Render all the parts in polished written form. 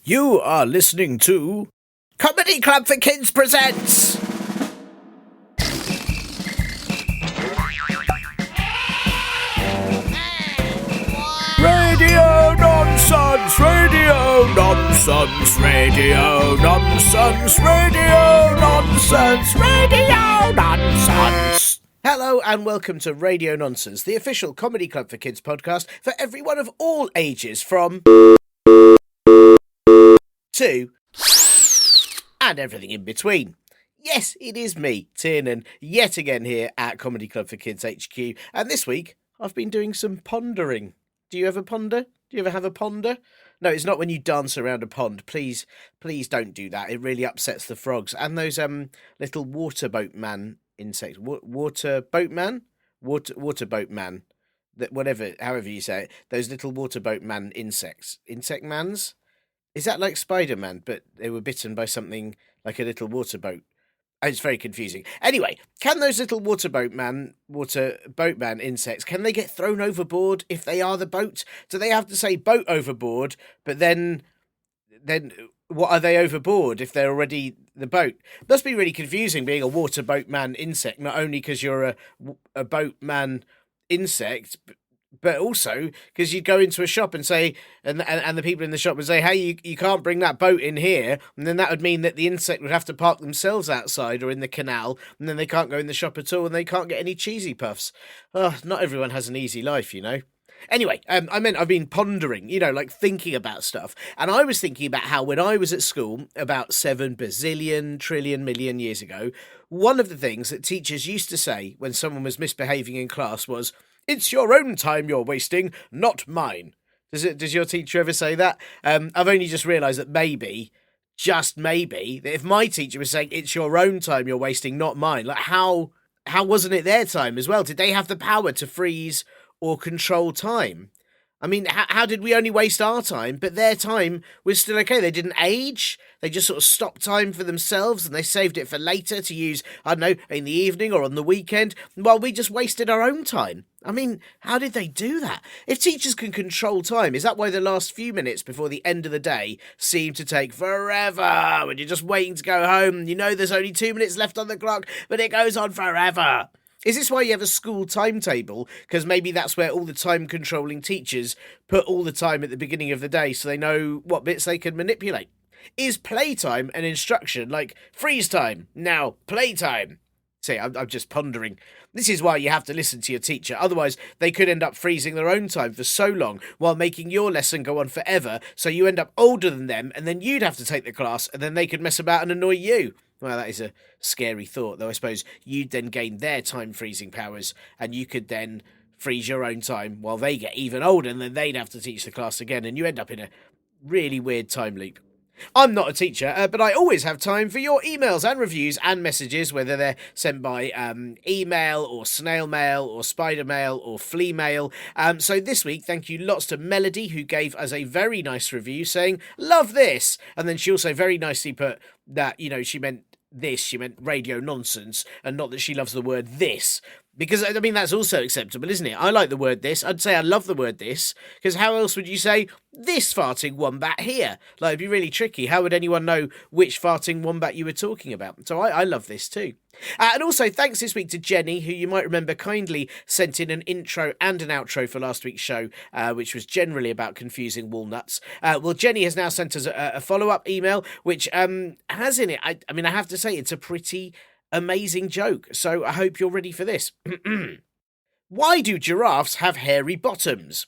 You are listening to Comedy Club for Kids presents Radio Nonsense, Radio Nonsense, Radio Nonsense, Radio Nonsense, Radio Nonsense. Hello and welcome to Radio Nonsense, the official Comedy Club for Kids podcast for everyone of all ages from to and everything in between. Yes, it is me, Tiernan, yet again here at Comedy Club for Kids HQ, and this week I've been doing some pondering. Do you ever ponder? Do you ever have a ponder? No, it's not when you dance around a pond. Please don't do that. It really upsets the frogs and those little water boat man insects. Water boat man, that whatever, however you say it. Those little water boat man insects, insect mans. Is that like Spider-Man, but they were bitten by something like a little water boat? It's very confusing. Anyway, can those little water boat man insects, can they get thrown overboard if they are the boat? Do they have to say boat overboard, but then what are they overboard if they're already the boat? It must be really confusing being a water boat man insect, not only because you're a boat man insect, but also because you'd go into a shop and say, and the people in the shop would say, hey, you can't bring that boat in here. And then that would mean that the insect would have to park themselves outside or in the canal. And then they can't go in the shop at all and they can't get any cheesy puffs. Oh, not everyone has an easy life, you know. Anyway, I've been pondering, like thinking about stuff. And I was thinking about how when I was at school about 7 bazillion trillion million years ago, one of the things that teachers used to say when someone was misbehaving in class was, "It's your own time you're wasting, not mine." Does your teacher ever say that? I've only just realised that maybe, just maybe, that if my teacher was saying, "It's your own time you're wasting, not mine," like how wasn't it their time as well? Did they have the power to freeze or control time? I mean, how did we only waste our time, but their time was still okay? They didn't age. They just sort of stopped time for themselves and they saved it for later to use, I don't know, in the evening or on the weekend, while we just wasted our own time. I mean, how did they do that? If teachers can control time, is that why the last few minutes before the end of the day seem to take forever when you're just waiting to go home? You know there's only 2 minutes left on the clock, but it goes on forever. Is this why you have a school timetable? Because maybe that's where all the time-controlling teachers put all the time at the beginning of the day so they know what bits they can manipulate. Is playtime an instruction like freeze time, now playtime? See, I'm just pondering. This is why you have to listen to your teacher. Otherwise, they could end up freezing their own time for so long while making your lesson go on forever, so you end up older than them, and then you'd have to take the class, and then they could mess about and annoy you. Well, that is a scary thought, though I suppose you'd then gain their time-freezing powers, and you could then freeze your own time while they get even older, and then they'd have to teach the class again, and you end up in a really weird time loop. I'm not a teacher, but I always have time for your emails and reviews and messages, whether they're sent by email or snail mail or spider mail or flea mail. So this week, thank you lots to Melody, who gave us a very nice review saying, "Love this." And then she also very nicely put that, she meant this, she meant Radio Nonsense, and not that she loves the word this. Because, I mean, that's also acceptable, isn't it? I like the word this. I'd say I love the word this, because how else would you say this farting wombat here? Like, it'd be really tricky. How would anyone know which farting wombat you were talking about? So I love this too. And also, thanks this week to Jenny, who you might remember kindly sent in an intro and an outro for last week's show, which was generally about confusing walnuts. Well, Jenny has now sent us a follow-up email, which has in it, I have to say, it's a pretty amazing joke, so I hope you're ready for this. Why do giraffes have hairy bottoms?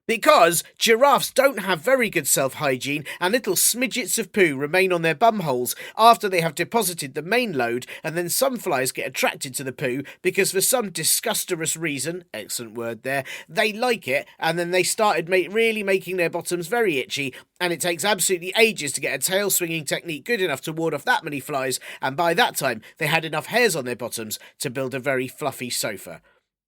Because giraffes don't have very good self-hygiene and little smidgets of poo remain on their bumholes after they have deposited the main load, and then some flies get attracted to the poo because for some disgusterous reason, excellent word there, they like it, and then they started really making their bottoms very itchy, and it takes absolutely ages to get a tail swinging technique good enough to ward off that many flies, and by that time they had enough hairs on their bottoms to build a very fluffy sofa.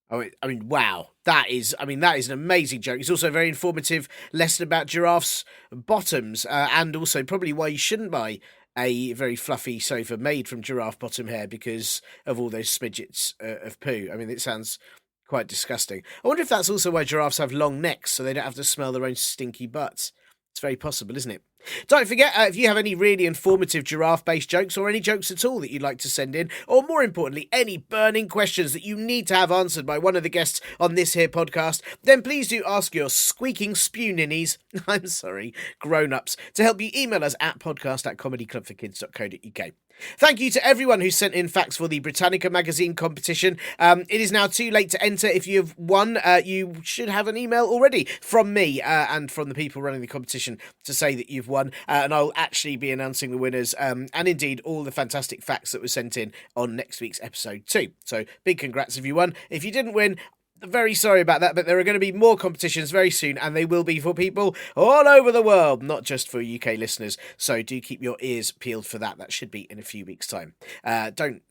Wow. That is an amazing joke. It's also a very informative lesson about giraffes' bottoms, and also probably why you shouldn't buy a very fluffy sofa made from giraffe bottom hair because of all those smidgets of poo. I mean, it sounds quite disgusting. I wonder if that's also why giraffes have long necks, so they don't have to smell their own stinky butts. It's very possible, isn't it? Don't forget, if you have any really informative giraffe-based jokes or any jokes at all that you'd like to send in, or more importantly, any burning questions that you need to have answered by one of the guests on this here podcast, then please do ask your squeaking spew ninnies, I'm sorry, grown-ups, to help you email us at podcast@comedyclubforkids.co.uk. Thank you to everyone who sent in facts for the Britannica magazine competition. It is now too late to enter. If you have won, you should have an email already from me and from the people running the competition to say that you've won. And I'll actually be announcing the winners and indeed all the fantastic facts that were sent in on next week's episode too. So big congrats if you won. If you didn't win, very sorry about that, but there are going to be more competitions very soon, and they will be for people all over the world, not just for UK listeners. So do keep your ears peeled for that. That should be in a few weeks' time. Don't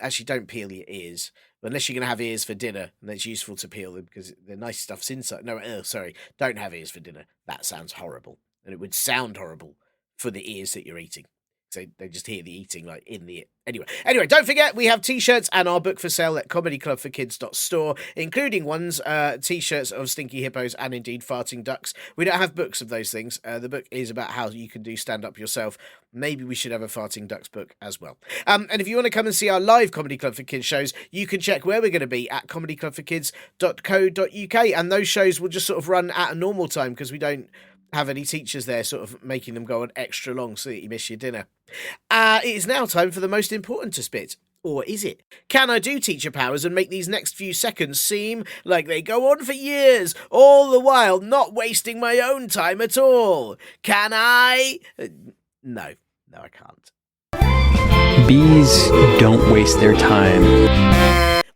peel your ears. Unless you're going to have ears for dinner, and it's useful to peel them because the nice stuff's inside. No, sorry, don't have ears for dinner. That sounds horrible, and it would sound horrible for the ears that you're eating. So they just hear the eating like in the... Anyway, don't forget, we have t-shirts and our book for sale at comedyclubforkids.store, including ones, t-shirts of Stinky Hippos and indeed Farting Ducks. We don't have books of those things. The book is about how you can do stand-up yourself. Maybe we should have a Farting Ducks book as well. And if you want to come and see our live Comedy Club for Kids shows, you can check where we're going to be at comedyclubforkids.co.uk, and those shows will just sort of run at a normal time because we don't have any teachers there sort of making them go on extra long so that you miss your dinner. It is now time for the most important to spit. Or is it? Can I do teacher powers and make these next few seconds seem like they go on for years, all the while not wasting my own time at all? Can I? No, I can't. Bees don't waste their time.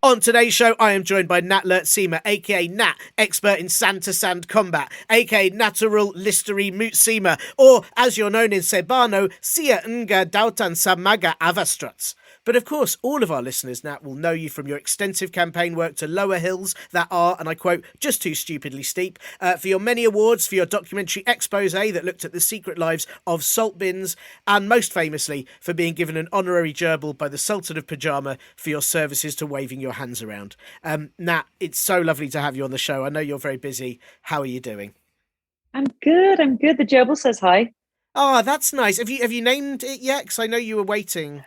On today's show, I am joined by Nat Luurtsema, aka Nat, expert in sand-to-sand combat, aka Natural Listery Luurtsema, or as you're known in Sebano, Sia Nga Dautan Samaga Avastruts. But of course, all of our listeners, Nat, will know you from your extensive campaign work to lower hills that are, and I quote, just too stupidly steep, for your many awards, for your documentary expose that looked at the secret lives of salt bins, and most famously for being given an honorary gerbil by the Sultan of Pajama for your services to waving your hands around. Nat, it's so lovely to have you on the show. I know you're very busy. How are you doing? I'm good. The gerbil says hi. Oh, that's nice. Have you named it yet? Because I know you were waiting.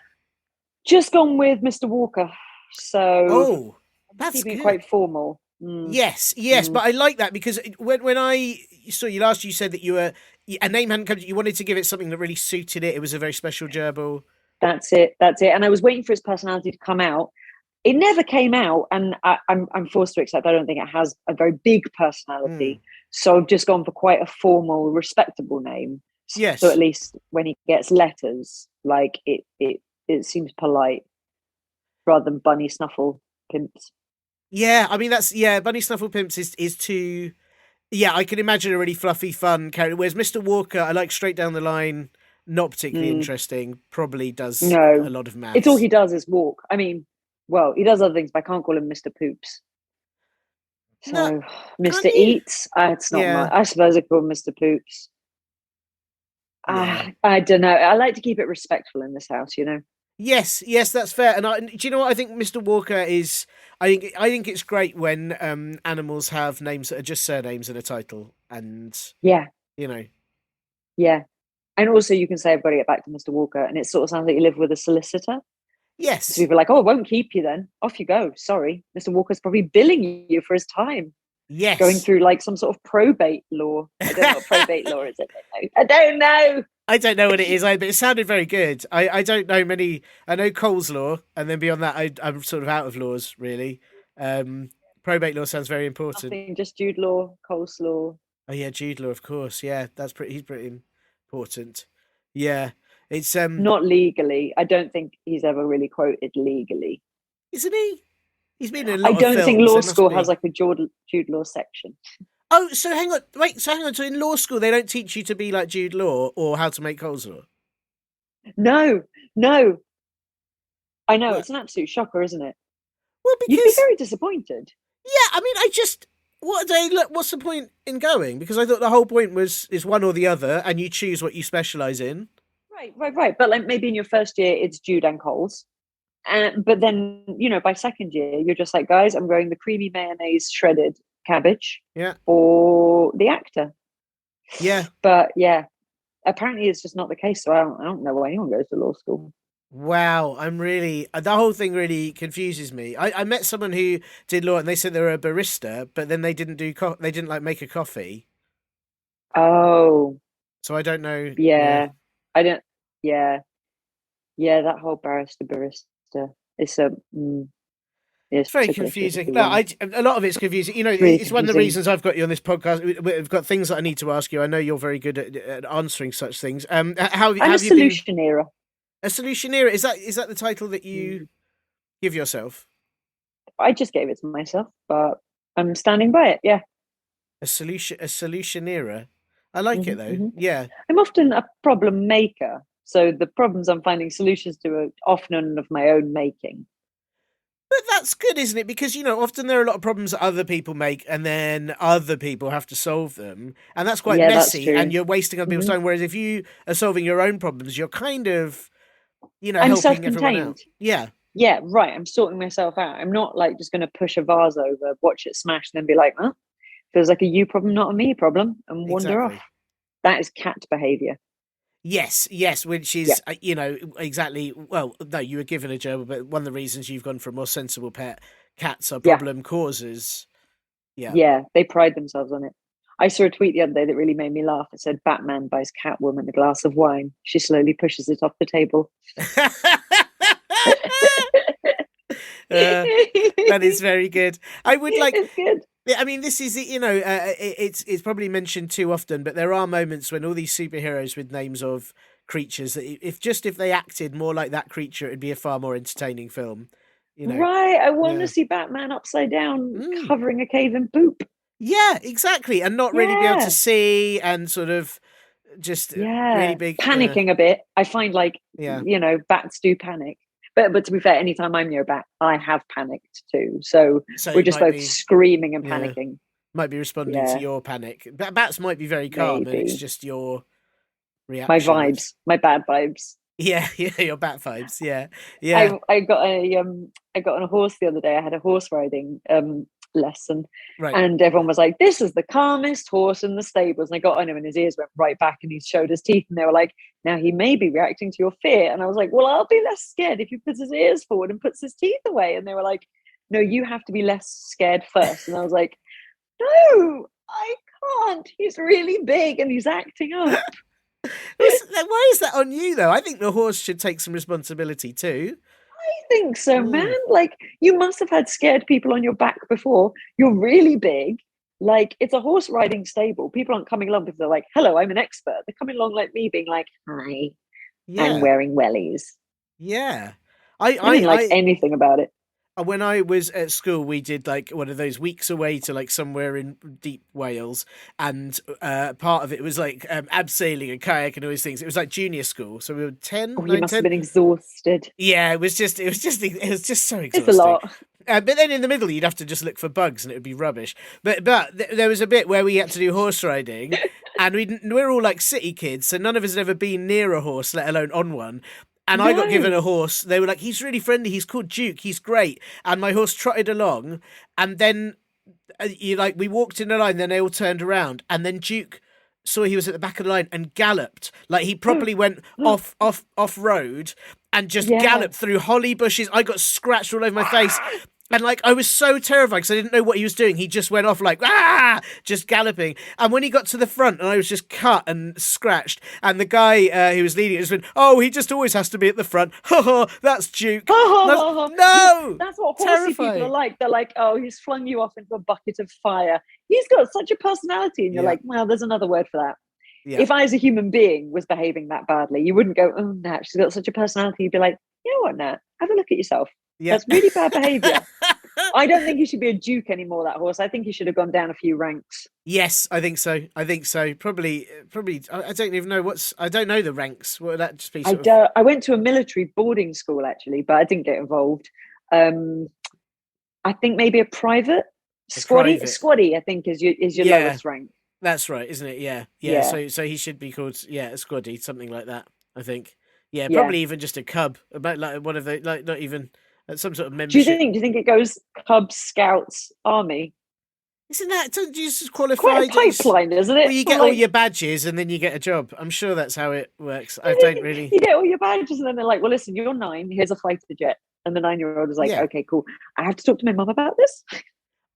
Just gone with Mr. Walker, so that's keeping good. It quite formal. Yes, but I like that because when I saw you last, you said that a name hadn't come. You wanted to give it something that really suited it. It was a very special gerbil. That's it. And I was waiting for its personality to come out. It never came out, and I'm forced to accept I don't think it has a very big personality. So I've just gone for quite a formal, respectable name. Yes. So at least when he gets letters, like it seems polite rather than Bunny Snuffle Pimps. Yeah, I mean Bunny Snuffle Pimps is too. Yeah, I can imagine a really fluffy, fun character. Whereas Mr. Walker, I like straight down the line, not particularly interesting. Probably does a lot of maths. It's all he does is walk. I mean, well, he does other things, but I can't call him Mr. Poops. So Mr. Eats, it's not much. I suppose I call him Mr. Poops. I don't know. I like to keep it respectful in this house, you know. Yes, that's fair. And do you know what I think? Mr. Walker is. I think it's great when animals have names that are just surnames and a title, and you know. Yeah, and also you can say I've got to get back to Mr. Walker, and it sort of sounds like you live with a solicitor. Yes, so people are like, oh, I won't keep you then. Off you go. Sorry, Mr. Walker's probably billing you for his time. Yes. Going through like some sort of probate law. I don't know what probate law is. I don't know. I don't know what it is, but it sounded very good. I don't know many. I know Cole's law, and then beyond that, I'm sort of out of laws, really. Probate law sounds very important. Nothing, just Jude law, Cole's law. Oh yeah, Jude law, of course. Yeah, he's pretty important. Yeah, it's not legally. I don't think he's ever really quoted legally. Isn't he? He's been in a lot I don't of think films. law school has like a Jude law section. Oh, so hang on. So in law school, they don't teach you to be like Jude Law or how to make Cole's law? No. I know, it's an absolute shocker, isn't it? Well, because you'd be very disappointed. Yeah, I mean, what's the point in going? Because I thought the whole point is one or the other, and you choose what you specialise in. Right. But like maybe in your first year, it's Jude and Cole's. But then, by second year, you're just like, guys, I'm growing the creamy mayonnaise shredded cabbage for the actor. Yeah. But yeah, apparently it's just not the case. So I don't know why anyone goes to law school. Wow, I'm really the whole thing really confuses me. I met someone who did law and they said they were a barista, but then they didn't they didn't like make a coffee. Oh, So I don't know. yeah. I don't. Yeah, yeah. That whole barista. It's a. It's It's very tricky, confusing. tricky No, one. a lot of it's confusing. You know, It's really it's one of the confusing. reasons I've got you on this podcast. We've got things that I need to ask you. I know you're very good at answering such things. How I'm a have you been? solutioneer. A solutioneer? Is that the title that you Mm. give yourself? I just gave it to myself, but I'm standing by it. Yeah. A solutioneera. I like it though. Hmm. Yeah. I'm often a problem maker, so the problems I'm finding solutions to are often of my own making. But that's good, isn't it? Because, you know, often there are a lot of problems that other people make and then other people have to solve them. And that's quite Yeah, that's messy and true. you're wasting other people's Hmm. time. Whereas if you are solving your own problems, you're kind of, you know, I'm helping everyone self-contained. out. Yeah. Yeah, right. I'm sorting myself out. I'm not like just going to push a vase over, watch it smash, and then be like, "Huh, feels like a you problem, not a me problem," and wander off. Exactly. That is cat behavior. Yes, which Yeah, is, you know, exactly. Well, no, you were given a gerbil, but one of the reasons you've gone for a more sensible pet, cats are yeah, problem causers. Yeah. yeah. They pride themselves on it. I saw a tweet the other day that really made me laugh. It said, "Batman buys Catwoman a glass of wine. She slowly pushes it off the table." That is very good. I would like. It's good. I mean, this is you know, it's probably mentioned too often, but there are moments when all these superheroes with names of creatures that if they acted more like that creature, it'd be a far more entertaining film. You know. Right. I want to Yeah. see Batman upside down Mm. covering a cave in poop. Yeah, exactly, and not really be able to Yeah. see, and sort of just really Yeah. big. Yeah, Panicking a bit. I find like, yeah. bats do panic. But to be fair, anytime I'm near a bat, I have panicked too. So So we're it just might both be. screaming and Yeah, panicking. might be responding to Yeah, your panic. Bats might be very calm, and it's maybe. just your My reaction. That's vibes, my bad vibes. yeah, yeah. Your bat vibes. Yeah, I yeah. I got I got on a horse the other day. I had a horse riding lesson, Right. and everyone was like, "This is the calmest horse in the stables." And I got on him, and his ears went right back, and he showed his teeth, and they were like, "Now he may be reacting to your fear." And I was like, "Well, I'll be less scared if he puts his ears forward and puts his teeth away." And they were like, "No, you have to be less scared first." And I was like, "No, I can't. He's really big, and he's acting up." Why is that on you though? I think the horse should take some responsibility too. I think so, man. Mm. Like, you must have had scared people on your back before. You're really big. Like, it's a horse riding stable. People aren't coming along because they're like, "Hello, I'm an expert." They're coming along like me, being like, "Hi, I'm Yeah, wearing wellies." yeah. I didn't like anything about it. When I was at school, we did like one of those weeks away to like somewhere in deep Wales, and part of it was like abseiling and kayak and all these things. It was like junior school, so we were 10, Oh, you 9, must have 10. been exhausted. Yeah, it was just so It's a exhausting. lot. But then in the middle, you'd have to just look for bugs, and it would be rubbish. But there was a bit where we had to do horse riding, and we're all like city kids, so none of us had ever been near a horse, let alone on one. And I got given No. a horse. They were like, "He's really friendly. He's called Duke. He's great." And my horse trotted along, and then we walked in a line. Then they all turned around, and then Duke saw he was at the back of the line and galloped. Like he properly went off road and just Yeah. galloped through holly bushes. I got scratched all over my face. And like I was so terrified because I didn't know what he was doing. He just went off like just galloping. And when he got to the front, and I was just cut and scratched, and the guy who was leading it just went, "Oh, he just always has to be at the front." Ha, that's Duke. And I was, no, That's what horsey people are terrifying. like. They're like, "Oh, he's flung you off into a bucket of fire. He's got such a personality." And you're Yeah, like, "Well, there's another word for that." yeah, If I, as a human being, was behaving that badly, you wouldn't go, "Oh, Nat, she's got such a personality." You'd be like, "You know what, Nat? Have a look at yourself. yeah. That's really bad behavior." I don't think he should be a duke anymore, that horse. I think he should have gone down a few ranks. Yes, I think so. Probably. I don't even know I don't know the ranks. What would that just be? Sort of. I went to a military boarding school, actually, but I didn't get involved. Um, I think maybe a private squaddy. Private. Squaddy, I think, is your Yeah. lowest rank. That's right, isn't it? Yeah, yeah. Yeah. So he should be called a squaddy, something like that. I think. Yeah, Yeah. probably even just a cub, about like one of the like not even some sort of Do you membership. think? Do you think it goes Cubs, Scouts, Army? Isn't that, don't you just Quite qualify? a pipeline, isn't it? Well, you get all your badges and then you get a job. I'm sure that's how it works. I don't really. You get all your badges, and then they're like, "Well, listen, you're 9. Here's a fighter jet." And the 9-year-old is like, Yeah. "Okay, cool. I have to talk to my mum about this."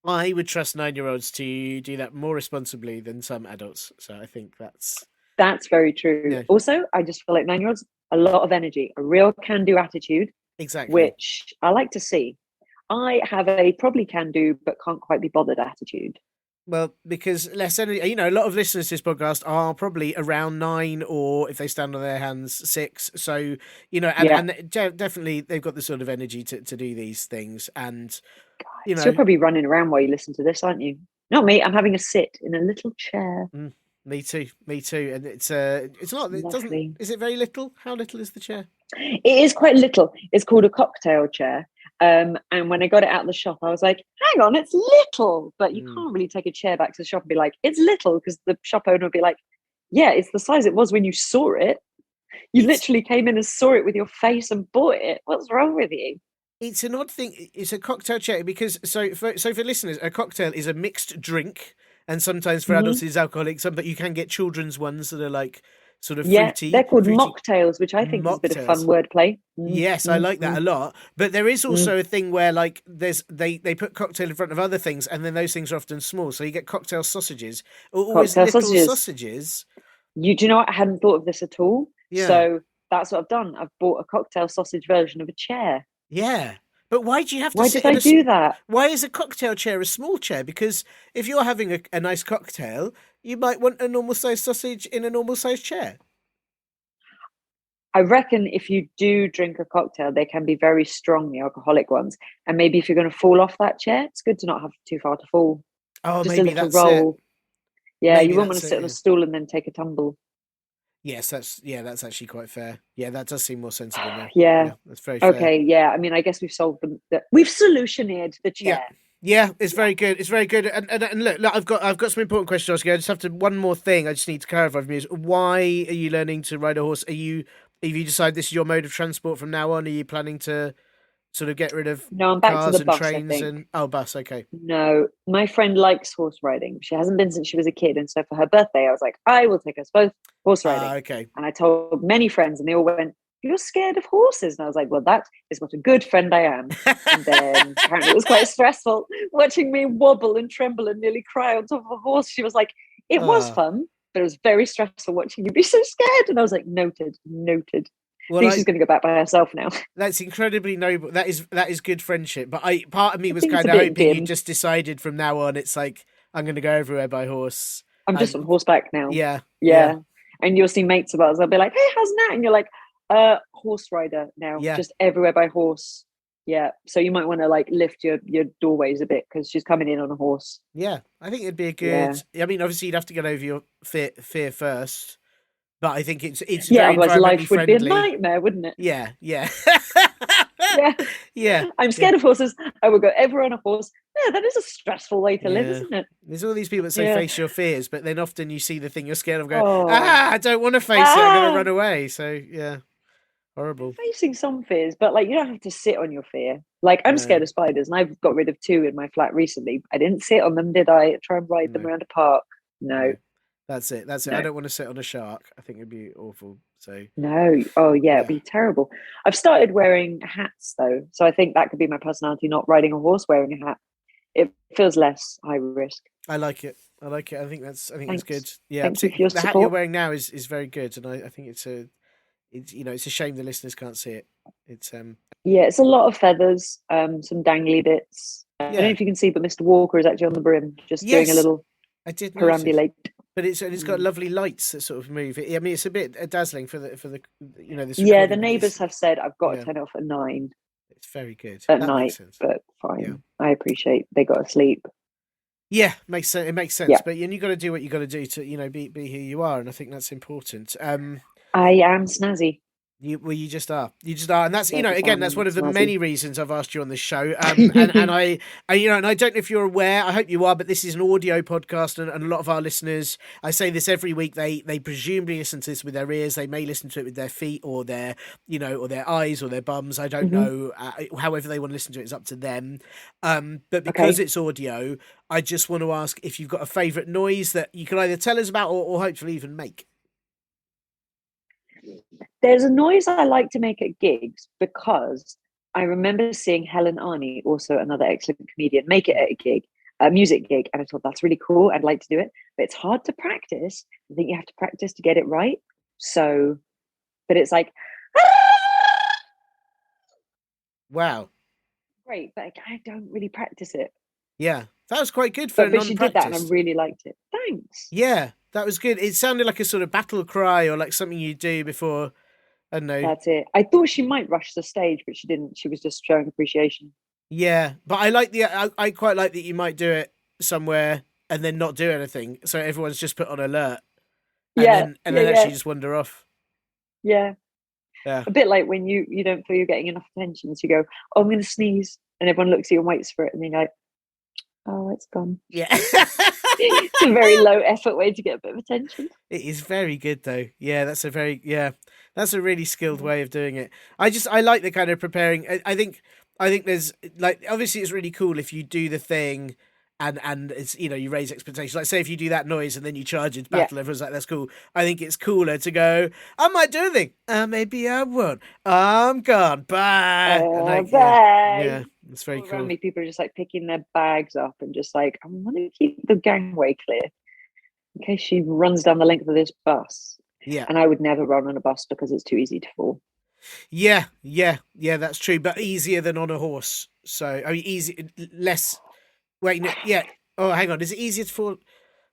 I would trust 9-year-olds to do that more responsibly than some adults. So I think that's very true. Yeah. Also, I just feel like 9-year-olds, a lot of energy, a real can-do attitude, exactly. which I like to see. I have a probably can do but can't quite be bothered attitude. Well, because less energy, a lot of listeners to this podcast are probably around 9, or if they stand on their hands, 6. So, and definitely they've got the sort of energy to do these things. And, So you're probably running around while you listen to this, aren't you? Not me. I'm having a sit in a little chair. Me too. And it's not, it doesn't, is it very little? How little is the chair? It is quite little. It's called a cocktail chair. And when I got it out of the shop, I was like, hang on, it's little. But you can't really take a chair back to the shop and be like, it's little, because the shop owner would be like, yeah, it's the size it was when you saw it. You literally came in and saw it with your face and bought it. What's wrong with you? It's an odd thing. It's a cocktail chair because so for listeners, a cocktail is a mixed drink, and sometimes for adults it's alcoholic. But you can get children's ones that are like sort of fruity. They're called mocktails, which I think is a bit of fun wordplay. Yes, I like that a lot. But there is also a thing where like they put cocktail in front of other things, and then those things are often small. So you get cocktail sausages, or always little sausages. Do you know what? I hadn't thought of this at all. Yeah. So that's what I've done. I've bought a cocktail sausage version of a chair. Yeah. But why do you have to Why did I do that? Why is a cocktail chair a small chair? Because if you're having a nice cocktail, you might want a normal sized sausage in a normal sized chair. I reckon if you do drink a cocktail, they can be very strong, the alcoholic ones. And maybe if you're going to fall off that chair, it's good to not have too far to fall. Oh, just maybe a little that's roll. it. Yeah, maybe you wouldn't want to sit on a stool and then take a tumble. Yes, that's actually quite fair. Yeah, that does seem more sensible now. Yeah, that's very fair. Okay, yeah. I mean, I guess we've solved we've solutioned the chair. Yeah, it's very good. It's very good. And look, I've got some important questions to ask you. I just have to one more thing. I just need to clarify from you. Why are you learning to ride a horse? Have you decided this is your mode of transport from now on? Are you planning to sort of get rid of I'm back cars to the and bus, trains and bus? Okay. No, my friend likes horse riding. She hasn't been since she was a kid, and so for her birthday, I was like, I will take us both horse riding. Okay. And I told many friends, and they all went, "You're scared of horses?" And I was like, "Well, that is what a good friend I am." And then apparently it was quite stressful watching me wobble and tremble and nearly cry on top of a horse. She was like, "It was fun, but it was very stressful watching you be so scared." And I was like, "Noted." Well, I think she's going to go back by herself now. That's incredibly noble. That is good friendship. But part of me was kind of hoping you just decided from now on, it's like, I'm going to go everywhere by horse. I'm just on horseback now. Yeah. And you'll see mates of ours. I'll be like, "Hey, how's Nat?" And you're like, horse rider now. Yeah. Just everywhere by horse. Yeah. So you might want to like lift your doorways a bit because she's coming in on a horse. Yeah. I think it'd be a good. I mean, obviously you'd have to get over your fear first. But I think it's very otherwise life would friendly. be a nightmare, wouldn't it? Yeah. I'm scared of horses. I would go ever on a horse. Yeah, that is a stressful way to live, isn't it? There's all these people that say face your fears, but then often you see the thing you're scared of, go, I don't want to face it. I'm going to run away. So yeah, horrible. I'm facing some fears, but like you don't have to sit on your fear. Like I'm scared of spiders, and I've got rid of 2 in my flat recently. I didn't sit on them, did I? Try and ride them around a park. No. That's it. No. I don't want to sit on a shark. I think it'd be awful. So no. Oh yeah, it'd be terrible. I've started wearing hats though, so I think that could be my personality. Not riding a horse, wearing a hat. It feels less high risk. I like it. I think that's good. Yeah, thank you for your the support. hat you're wearing now is very good, and I think it's a shame the listeners can't see it. It's it's a lot of feathers, some dangly bits. I don't know if you can see, but Mr. Walker is actually on the brim, just doing a little. I did perambulate. But it's got lovely lights that sort of move. I mean, it's a bit dazzling for the this. Yeah, the neighbours have said I've got to turn off at 9. It's very good at night, but fine. Yeah. I appreciate they got to sleep. Yeah, makes sense. It makes sense. Yeah. But you got to do what you got to do to be who you are, and I think that's important. I am snazzy. You just are. You just are, and that's again, that's one of the Snazzy. many reasons I've asked you on this show. And I don't know if you're aware. I hope you are, but this is an audio podcast, and a lot of our listeners. I say this every week. They presumably listen to this with their ears. They may listen to it with their feet or their or their eyes or their bums. I don't know. However they want to listen to it is up to them. But because it's audio, I just want to ask if you've got a favourite noise that you can either tell us about or hopefully even make. There's a noise I like to make at gigs because I remember seeing Helen Arney, also another excellent comedian, make it at a gig, a music gig, and I thought that's really cool. I'd like to do it, but it's hard to practice. I think you have to practice to get it right. So, but it's like, wow, great, but I don't really practice it. Yeah, that was quite good for a but she did that, and I non-practiced. really liked it. Thanks. Yeah, that was good. It sounded like a sort of battle cry or like something you do before. I don't know. That's it. I thought she might rush the stage, but she didn't. She was just showing appreciation. Yeah, but I like I quite like that you might do it somewhere and then not do anything, so everyone's just put on alert. And then actually just wander off. Yeah. Yeah. A bit like when you don't feel you're getting enough attention, so you go, "Oh, I'm going to sneeze," and everyone looks at you and waits for it, and you're like, "Oh, it's gone." Yeah. It's a very low effort way to get a bit of attention. It is very good though. Yeah, that's a really skilled way of doing it. I like the kind of preparing. I think there's like, obviously it's really cool if you do the thing and it's, you raise expectations. Like say if you do that noise and then you charge into battle, everyone's like, that's cool. I think it's cooler to go, I might do a thing. Maybe I won't. I'm gone. Bye. Bye. Yeah, it's very cool. Around me, people are just like picking their bags up and just like, I want to keep the gangway clear in case she runs down the length of this bus. Yeah. And I would never run on a bus because it's too easy to fall. Yeah, that's true, but easier than on a horse. So, I mean, less. Wait, no, yeah. Oh, hang on. Is it easier to fall?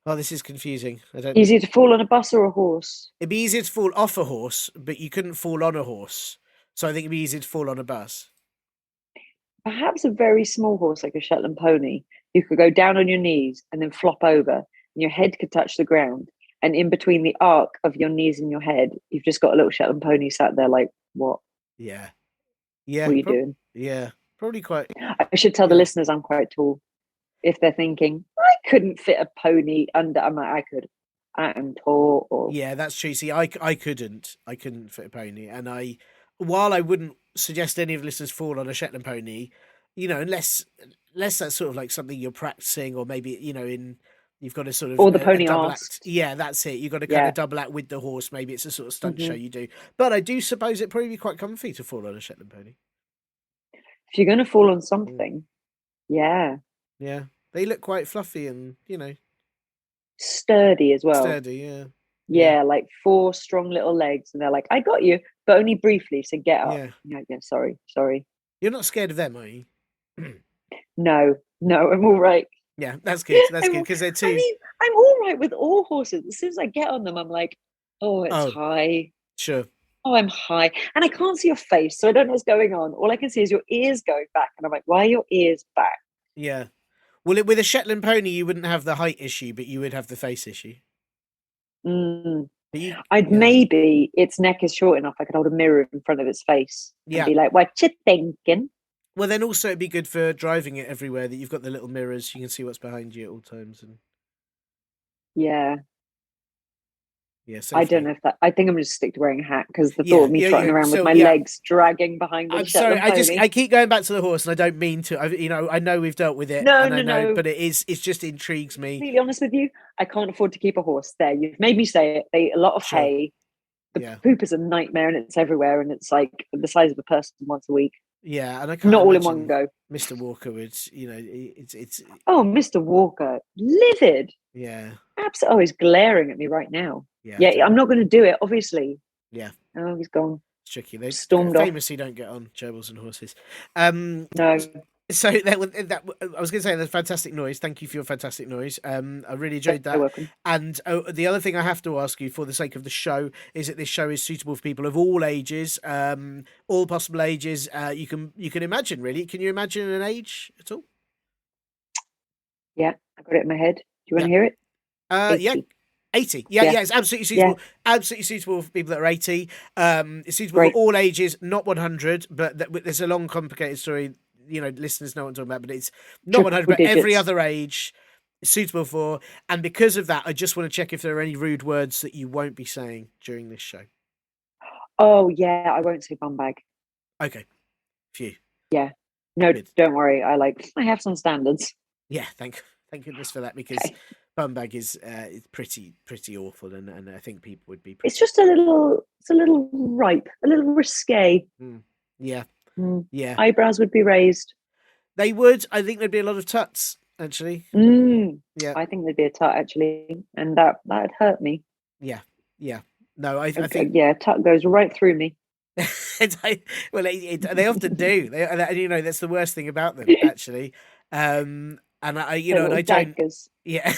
Oh, this is confusing. Easier to fall on a bus or a horse? It'd be easier to fall off a horse, but you couldn't fall on a horse. So I think it'd be easier to fall on a bus. Perhaps a very small horse like a Shetland pony. You could go down on your knees and then flop over, and your head could touch the ground. And in between the arc of your knees and your head, you've just got a little Shetland pony sat there like, what? Yeah. What are you doing? Yeah, probably quite. I should tell the listeners I'm quite tall. If they're thinking, I couldn't fit a pony under, I'm like, I could. I am tall. Yeah, that's true. See, I couldn't fit a pony. And while I wouldn't suggest any of the listeners fall on a Shetland pony, unless that's sort of like something you're practicing, or maybe, you've got to sort of, or the pony double act. Yeah, that's it. You've got to kind of double act with the horse. Maybe it's a sort of stunt show you do. But I do suppose it'd probably be quite comfy to fall on a Shetland pony. If you're going to fall on something, yeah. They look quite fluffy and, sturdy as well. Sturdy, yeah. Yeah, like 4 strong little legs, and they're like, I got you, but only briefly, so get up. Yeah, sorry. You're not scared of them, are you? No, I'm all right. Yeah, that's good. That's good, because they're too... I mean, I'm all right with all horses. As soon as I get on them, I'm like, it's high. Sure. Oh, I'm high. And I can't see your face, so I don't know what's going on. All I can see is your ears going back. And I'm like, why are your ears back? Yeah. Well, with a Shetland pony, you wouldn't have the height issue, but you would have the face issue. Maybe its neck is short enough, I could hold a mirror in front of its face and be like, what you thinking? Well, then also it'd be good for driving it everywhere, that you've got the little mirrors, you can see what's behind you at all times. And yeah, safely. I don't know if that. I think I'm going to stick to wearing a hat, because the thought of me trotting around with my legs dragging behind the Shetland pony. I keep going back to the horse, and I don't mean to. I know we've dealt with it. No, but it just intrigues me. To be honest with you, I can't afford to keep a horse. There, you've made me say it. They eat a lot of hay. The poop is a nightmare, and it's everywhere, and it's like the size of a person once a week. Yeah, and I can't. Not all in one go. Mr. Walker would, it's. Oh, Mr. Walker, livid. Yeah. Absolutely. Oh, he's glaring at me right now. Yeah, I'm not going to do it, obviously. Yeah. Oh, he's gone. It's tricky. They famously don't get on, gerbils and horses. No. So that I was going to say, that's fantastic noise. Thank you for your fantastic noise. I really enjoyed that. You're welcome. And the other thing I have to ask you, for the sake of the show, is that this show is suitable for people of all ages, all possible ages. You can imagine, really. Can you imagine an age at all? Yeah, I got it in my head. Do you want to hear it? 80. Yeah, 80. Yeah, it's absolutely suitable. Absolutely suitable for people that are 80. It's suitable for all ages, not 100, but there's a long, complicated story. Listeners know what I'm talking about, but it's not 100, but every other age is suitable for. And because of that, I just want to check if there are any rude words that you won't be saying during this show. Oh, yeah, I won't say bum bag. Okay. Phew. Yeah. No, Good. Don't worry. I have some standards. Yeah, thank goodness for that, because bumbag is pretty awful, and I think people would be. It's just a little ripe, a little risque. Yeah. Eyebrows would be raised. They would. I think there'd be a lot of tuts, actually. Yeah, I think there'd be a tut actually, and that'd hurt me. Yeah. No, I think tut goes right through me. Well, they often do. That's the worst thing about them, actually. And I don't. Daggers. Yeah,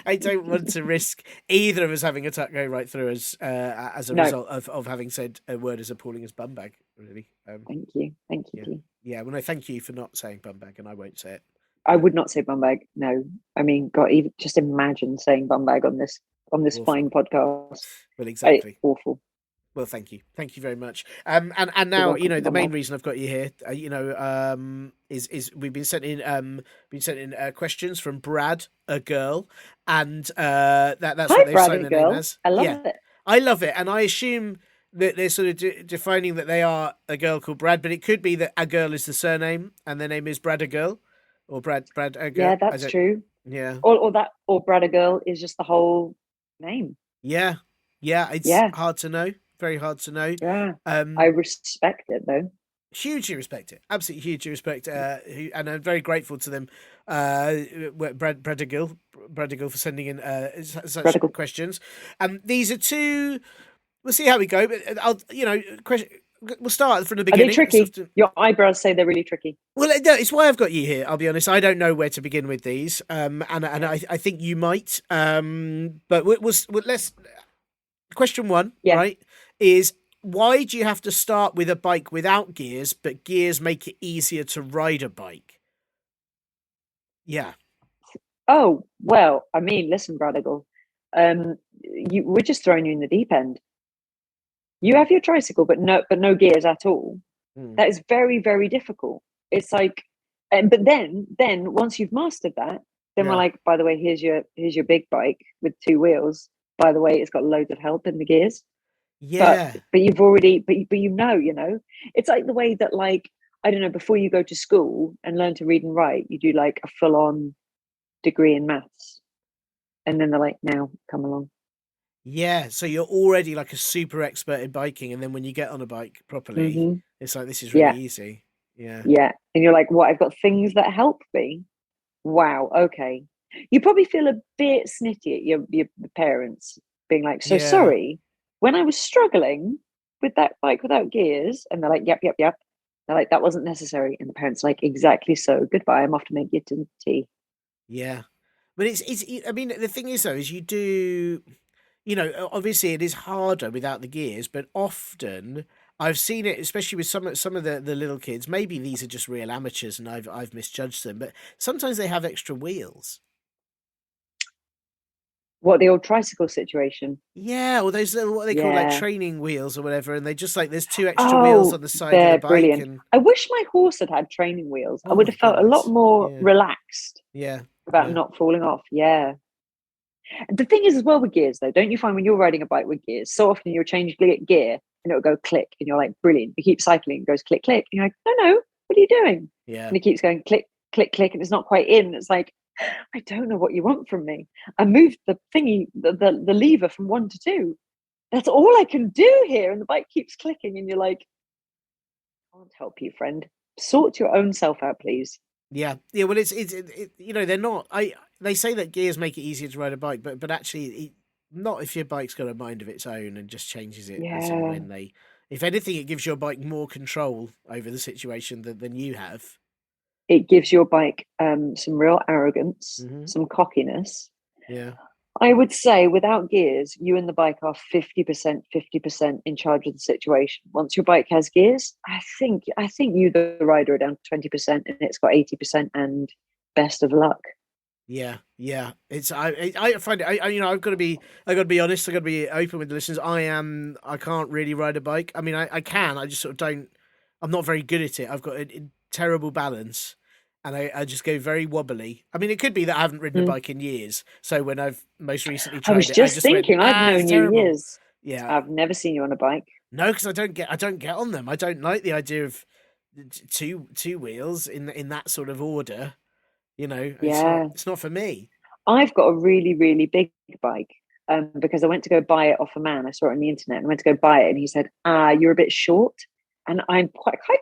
I don't want to risk either of us having a tut go right through us as a result of having said a word as appalling as bumbag. Really. Thank you. Yeah. Well, no, thank you for not saying bumbag, and I won't say it. I would not say bumbag. No, I mean, God, even just imagine saying bumbag on this awful. Fine podcast. Well, exactly. Awful. Well, thank you very much. And now the main reason I've got you here, is we've been sent in questions from Brad, a girl, and that's what they've signed their name as. I love it. I love it, and I assume that they're sort of defining that they are a girl called Brad, but it could be that a girl is the surname and their name is Brad a girl, or Brad a girl. Yeah, that's true. Yeah, or Brad a girl is just the whole name. Yeah, it's hard to know. Very hard to know. Yeah, I respect it though. Hugely respect it. Absolutely hugely respect. And I'm very grateful to them. Bradigal for sending in such questions. These are two. We'll see how we go. But we'll start from the beginning. Are they tricky? Your eyebrows say they're really tricky. Well, no, it's why I've got you here. I'll be honest. I don't know where to begin with these. And I think you might. But let's. Question one, right, is why do you have to start with a bike without gears, but gears make it easier to ride a bike? Yeah. Oh, well, I mean, listen, Bradigal, we're just throwing you in the deep end. You have your tricycle, but no gears at all. That is very, very difficult. It's like, but then once you've mastered that, then we're like, by the way, here's your big bike with 2 wheels. By the way, it's got loads of help in the gears. Yeah. But you've already, but it's like the way that, like, I don't know, before you go to school and learn to read and write, you do like a full-on degree in maths. And then they're like, now come along. Yeah. So you're already like a super expert in biking. And then when you get on a bike properly, it's like, this is really easy. Yeah. Yeah. And you're like, what? I've got things that help me. Wow. Okay. You probably feel a bit snitty at your parents being like, so sorry, when I was struggling with that bike without gears, and they're like, yep. They're like, that wasn't necessary. And the parents are like, exactly so. Goodbye. I'm off to make you tea. Yeah. But I mean, the thing is, though, is you do, obviously it is harder without the gears, but often I've seen it, especially with some of the little kids. Maybe these are just real amateurs and I've misjudged them, but sometimes they have extra wheels. What, the old tricycle situation? Yeah, or those little, what they call like training wheels or whatever, and they just like, there's 2 extra wheels on the side of the bike. Brilliant. And I wish my horse had training wheels. I would have felt a lot more relaxed. Yeah. About not falling off. Yeah. The thing is as well with gears though, don't you find when you're riding a bike with gears, so often you'll change gear and it'll go click and you're like, brilliant. You keep cycling, it goes click, click. And you're like, no, what are you doing? Yeah. And it keeps going click, click, click, and it's not quite in. It's like, I don't know what you want from me. I moved the thingy, the lever from 1 to 2. That's all I can do here. And the bike keeps clicking and you're like, I can't help you, friend. Sort your own self out, please. Yeah. Well, it's they're not. They say that gears make it easier to ride a bike, but actually, not if your bike's got a mind of its own and just changes it. Yeah. When they, if anything, it gives your bike more control over the situation than you have. It gives your bike some real arrogance, some cockiness. Yeah. I would say without gears, you and the bike are 50% in charge of the situation. Once your bike has gears, I think you, the rider, are down to 20% and it's got 80%, and best of luck. Yeah, yeah. It's I find it. You know, I've got to be honest. I've got to be open with the listeners. I can't really ride a bike. I mean, I can. I just sort of don't. I'm not very good at it. I've got a terrible balance, and I just go very wobbly. I mean, it could be that I haven't ridden a Mm. bike in years. So when I've most recently I was tried it, I just just went, thinking, I've it's known you terrible. years. Yeah, I've never seen you on a bike. no, because I don't get on them. I don't like the idea of two wheels in that sort of order. You know, Yeah. it's not for me. I've got a really, really big bike because I went to go buy it off a man. I saw it on the internet and I went to go buy it. And he said, you're a bit short. And I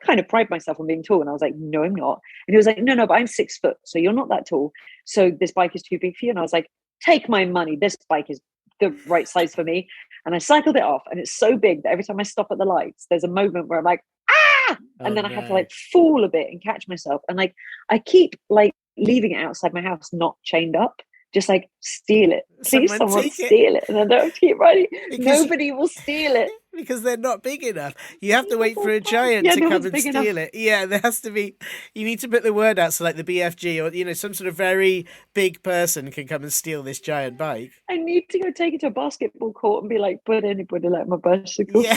kind of pride myself on being tall. And I was like, no, I'm not. And he was like, no, but I'm 6 foot. So you're not that tall. So this bike is too big for you. And I was like, take my money. This bike is the right size for me. And I cycled it off. And it's so big that every time I stop at the lights, there's a moment where I'm like, ah! Oh And then I have to no. like fall a bit and catch myself. And like, I keep like leaving it outside my house, not chained up. Just like steal it. Please, Someone someone take it steal it. And I don't keep riding. because Nobody will steal it. because they're not big enough. You have to Yeah, wait for a that's fine. giant Yeah, to no come one's and big enough. steal it. Yeah, there has to be. You need to put the word out so like the BFG or some sort of very big person can come and steal this giant bike. I need to go take it to a basketball court and be like, put anybody like my bicycle. Yeah.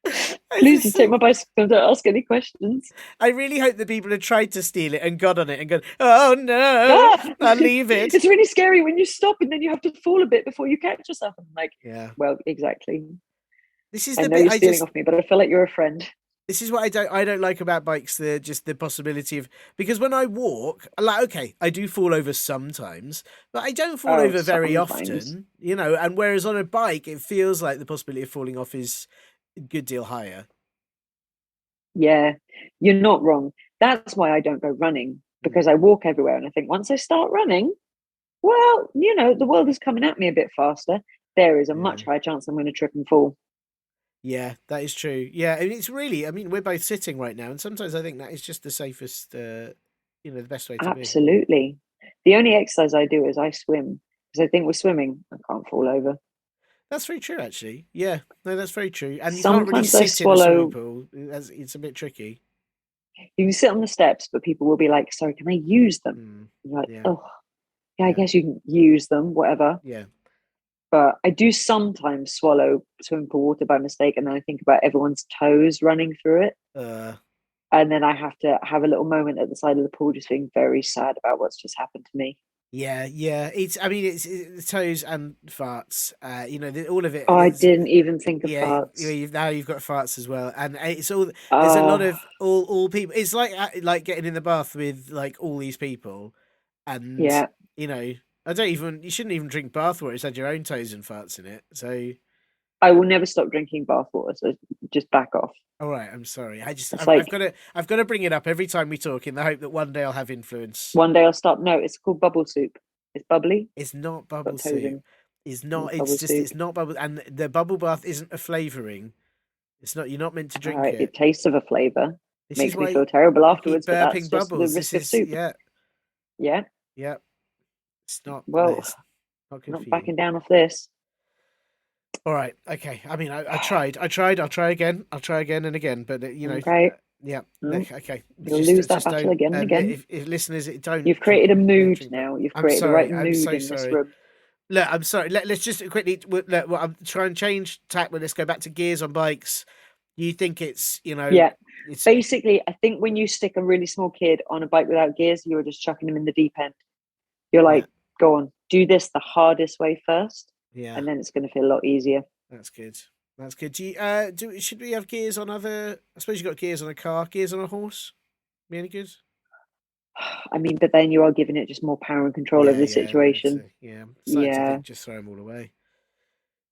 This Please is just take so my bicycle and don't ask any questions. I really hope that people have tried to steal it and got on it and gone, oh no, Ah! I'll leave it. It's really scary when you stop and then you have to fall a bit before you catch yourself. I'm like, Yeah. well, exactly. This is I the know bit you're stealing off me, but I feel like you're a friend. this is what I don't like about bikes, the possibility of because when I walk, like okay, I do fall over sometimes, but I don't fall Oh, over very sometimes. often, and whereas on a bike it feels like the possibility of falling off is a good deal higher. Yeah, you're not wrong. That's why I don't go running because I walk everywhere. And I think once I start running, well, the world is coming at me a bit faster. There is a Yeah. much higher chance I'm going to trip and fall. Yeah, that is true. Yeah, and it's really, I mean, we're both sitting right now, and sometimes I think that is just the safest, the best way to be. Absolutely. The only exercise I do is I swim because I think with swimming, I can't fall over. That's very true, actually. Yeah, no, that's very true. And you can't really Sometimes I sit in a swimming swallow. pool. It's a bit tricky. You can sit on the steps, but people will be like, sorry, can I use them? Mm, And you're like, yeah, oh, yeah, I yeah, guess you can use them, whatever. yeah. But I do sometimes swallow swimming pool water by mistake, and then I think about everyone's toes running through it. Uh, And then I have to have a little moment at the side of the pool, just feeling very sad about what's just happened to me. yeah, yeah. I mean, it's toes and farts. All of it. Oh, I didn't even think of Yeah, farts. now you've got farts as well, and it's all. There's a lot Oh, of all people. It's like getting in the bath with like all these people, and yeah. you know, I don't even. You shouldn't even drink bath water. It's had your own toes and farts in it. So, I will never stop drinking bathwater, so just back off. all right, I'm sorry. It's I've like got to bring it up every time we talk in the hope that one day I'll have influence. one day I'll stop. No, it's called bubble soup. It's bubbly. It's not bubble Got toes soup. in. It's not. It's bubble soup. It's not bubble. And the bubble bath isn't a flavouring. It's not. You're not meant to drink It it. tastes of a flavor. This is Makes me why feel terrible you keep afterwards, but that's burping just the bubbles. This risk of is soup. yeah, Yeah. yeah. It's not. No, Well, it's not good not for you. backing down off this. All right. Okay. I mean, I tried. I'll try again. I'll try again and again. But Okay. yeah. No, Okay. you'll lose that battle don't, again and again. If listeners don't, You've created a don't mood drink now. You've I'm created the right sorry. I'm mood so in this sorry. room. Look, I'm sorry. Let's just quickly. I'm trying to change tack. But let's go back to gears on bikes. You think it's Yeah. it's Basically, I think when you stick a really small kid on a bike without gears, you're just chucking him in the deep end. You're like, go on, do this the hardest way first, yeah. and then it's going to feel a lot easier. That's good. That's good. Should we have gears on other? I suppose you got gears on a car. Gears on a horse. Be any good? I mean, but then you are giving it just more power and control over the situation. Yeah. Yeah. To think, just throw them all away.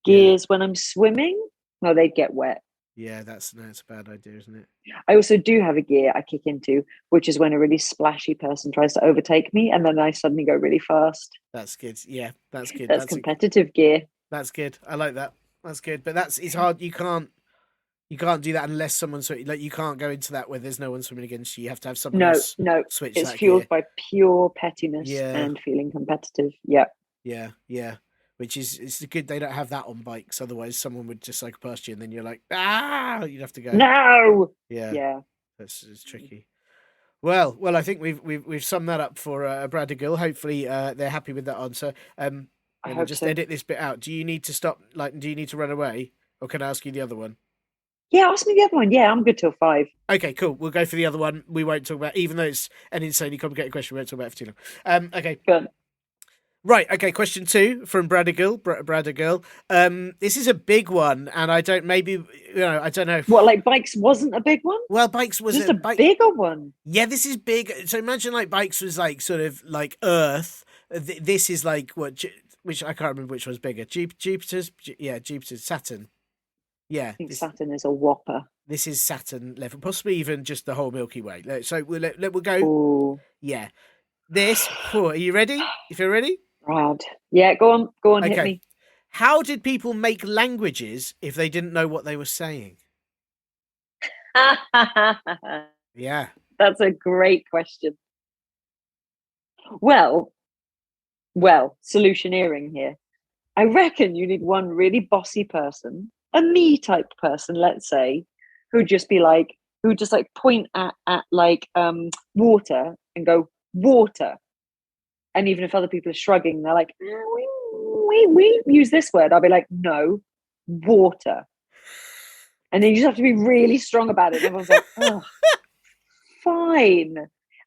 Gears when I'm swimming, well, they'd get wet. Yeah, that's a bad idea, isn't it? I also do have a gear I kick into, which is when a really splashy person tries to overtake me, and then I suddenly go really fast. That's good. Yeah, that's good. That's competitive gear. That's good. I like that. That's good. But it's hard. You can't do that unless someone's like you can't go into that where there's no one swimming against you. You have to have someone else switch it's that fueled gear. by pure pettiness Yeah. and feeling competitive. Yeah. Yeah. Which is it's good they don't have that on bikes. Otherwise, someone would just like past you, and then you're like, you'd have to go. No. Yeah. Yeah. It's tricky. Well, I think we've summed that up for Bradigal. Hopefully, they're happy with that answer. I Then I'll hope just so. edit this bit out. Do you need to stop? Like, do you need to run away, or can I ask you the other one? Yeah, ask me the other one. Yeah, I'm good till 5. Okay, cool. We'll go for the other one. We won't talk about, even though it's an insanely complicated question. We won't talk about it for too long. Okay. Good. Right, okay, question 2 from Bradigal. This is a big one, and I don't I don't know. What, like bikes wasn't a big one? Well, bikes was Just a a bike. bigger one. Yeah, this is big. So imagine like bikes was like sort of like Earth. This is like which I can't remember which one's bigger. Jupiter's, yeah, Jupiter's, Saturn. Yeah, I think Saturn is a whopper. this is Saturn level, possibly even just the whole Milky Way. So we'll go. Ooh, Yeah, this. Are you ready? If you're ready. Brad. Yeah, go on, hit Okay. me. How did people make languages if they didn't know what they were saying? Yeah. That's a great question. Well, solutioneering here. I reckon you need one really bossy person, a me type person, let's say, who'd just point at like water and go water. And even if other people are shrugging, they're like, we use this word. I'll be like, no, water. And then you just have to be really strong about it. And everyone's like, oh, fine.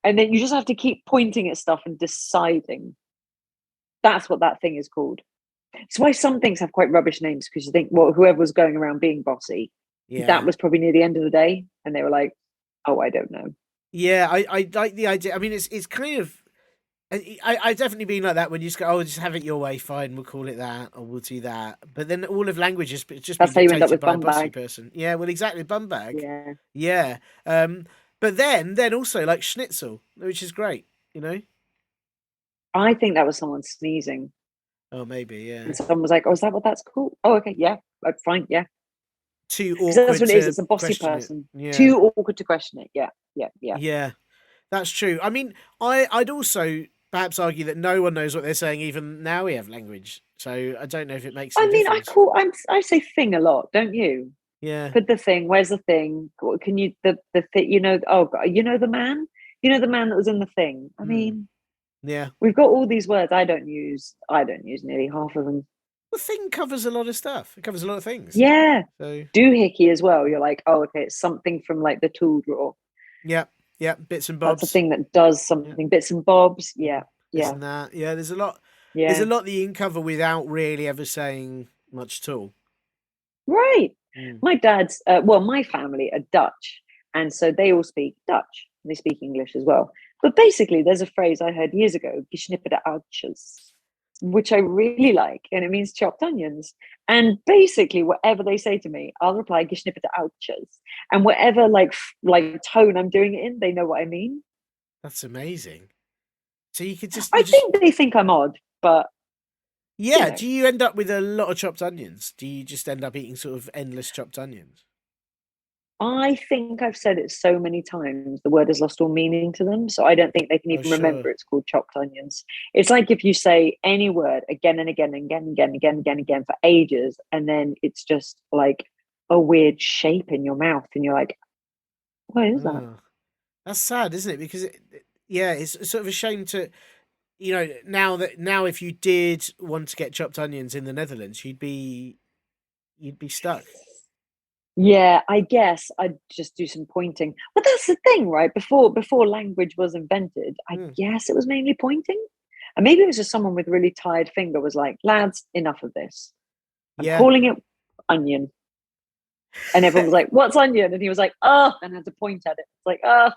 And then you just have to keep pointing at stuff and deciding. That's what that thing is called. It's why some things have quite rubbish names, because you think, well, whoever was going around being bossy, Yeah. that was probably near the end of the day. And they were like, oh, I don't know. Yeah, I like the idea. I mean, it's kind of. I've definitely been like that when you just go, oh, just have it your way, fine, we'll call it that, or we'll do that. But then all of language is just That's how been you end up dictated with by a bum bossy bag. person. Yeah, well, exactly, bum bag. Yeah. Yeah. But then also like schnitzel, which is great, you know? I think that was someone sneezing. Oh, maybe, yeah. And someone was like, oh, is that what that's called? Oh, okay, yeah, fine, yeah. Too Because awkward that's what it is. to It's a bossy question it. person. Yeah. Too awkward to question it. Yeah. Yeah, that's true. I mean, I'd also perhaps argue that no one knows what they're saying, even now we have language. So I don't know if it makes any difference. I say thing a lot, don't you? Yeah. Put the thing. Where's the thing? Can you the thing? You know? Oh, God, you know the man. You know the man that was in the thing. I mean, yeah, we've got all these words. I don't use nearly half of them. the thing covers a lot of stuff. It covers a lot of things. Yeah. So Doohickey as well. You're like, oh, okay, it's something from like the tool drawer. yeah, bits and bobs. That's a thing that does something. Yeah. Bits and bobs. Yeah. Isn't that? Yeah, there's a lot. Yeah. There's a lot that you can cover without really ever saying much at all. Right. My dad's, my family are Dutch, and so they all speak Dutch. And they speak English as well. But basically, there's a phrase I heard years ago, gesnipperde uitjes, which I really like, and it means chopped onions. And basically, whatever they say to me, I'll reply gesnipperde uitjes, and whatever like tone I'm doing it in, they know what I mean. That's amazing. So you could just. I think they think I'm odd, but. Yeah, you know. Do you end up with a lot of chopped onions? Do you just end up eating sort of endless chopped onions? I think I've said it so many times, the word has lost all meaning to them. So I don't think they can even remember it's called chopped onions. It's like if you say any word again and again and again and again and again for ages, and then it's just like a weird shape in your mouth, and you're like, what is that? That's sad, isn't it? Because, it's sort of a shame to... You know, now if you did want to get chopped onions in the Netherlands, you'd be stuck. Yeah, I guess I'd just do some pointing. But that's the thing, right? Before language was invented, I guess it was mainly pointing. And maybe it was just someone with a really tired finger was like, lads, enough of this. I'm calling it onion. And everyone was like, what's onion? And he was like, oh, and had to point at it. It's like, oh.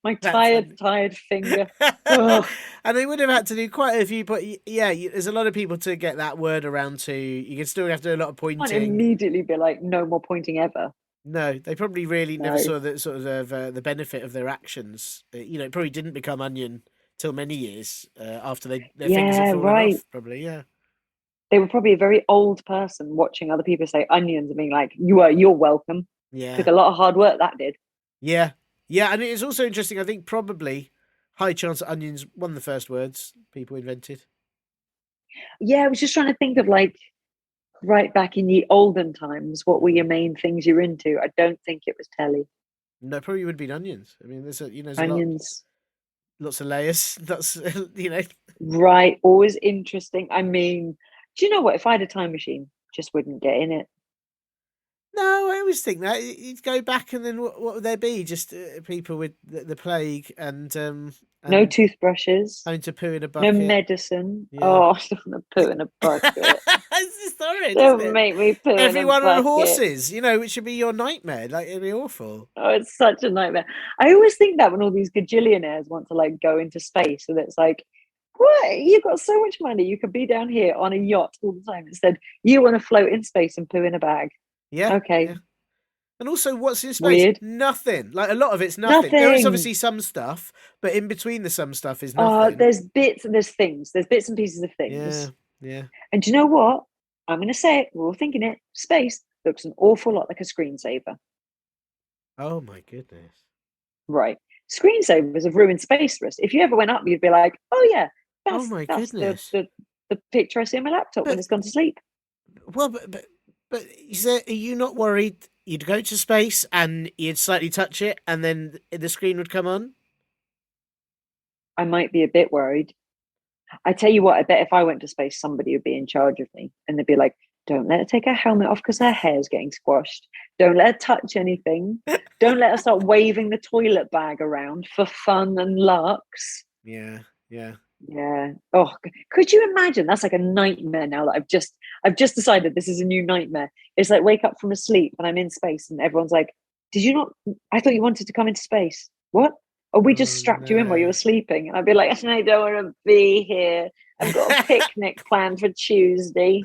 My tired finger. And they would have had to do quite a few, but there's a lot of people to get that word around to. You can still have to do a lot of pointing. I'd immediately be like, no more pointing ever. No, they probably really never saw the sort of the benefit of their actions. It probably didn't become onion till many years after their fingers had fallen off. Probably, yeah. They were probably a very old person watching other people say onions and being like, you're welcome. Yeah. Took a lot of hard work, that did. Yeah. Yeah, and it is also interesting, I think probably high chance that onions one of the first words people invented. Yeah, I was just trying to think of like right back in the olden times, what were your main things you're into? I don't think it was telly. No, probably would be onions. I mean, there's a Onions. lots of layers. That's Right. Always interesting. I mean, do you know what? If I had a time machine, just wouldn't get in it. No, I always think that you'd go back, and then what would there be? Just people with the plague No and toothbrushes, having to poo in a no bucket. medicine. Yeah, Oh, I don't want to poo in a bucket. it's just horrid, isn't Don't it? make me poo in a Everyone on bucket. horses, which should be your nightmare. Like, it'd be awful. Oh, it's such a nightmare. I always think that when all these gajillionaires want to like go into space, and it's like, what? You've got so much money. You could be down here on a yacht all the time. Instead, you want to float in space and poo in a bag. Yeah, Okay, yeah. And also, what's in space? weird. Nothing. Like, a lot of it's nothing. There is Nothing. obviously some stuff, but in between the some stuff is nothing. There's bits and there's things. There's bits and pieces of Yeah, things. yeah. And do you know what? I'm going to say it. We're all thinking it. Space looks an awful lot like a screensaver. Oh my goodness. Right. Screensavers have ruined space for us. If you ever went up, you'd be like, oh yeah, Oh my goodness. the picture I see on my laptop when But it's gone to sleep. well, but are you not worried? You'd go to space and you'd slightly touch it, and then the screen would come on. I might be a bit worried. I tell you what, I bet if I went to space, somebody would be in charge of me, and they'd be like, don't let her take her helmet off because her hair's getting squashed. Don't let her touch anything. Don't let her start waving the toilet bag around for fun and larks. Yeah, yeah. Yeah. Oh, could you imagine? That's like a nightmare now that I've just decided this is a new nightmare. It's like wake up from a sleep and I'm in space and everyone's like, did you not? I thought you wanted to come into space. What? Or we just Oh, strapped you in while you no. were sleeping. And I'd be like, I don't want to be here. I've got a picnic planned for Tuesday.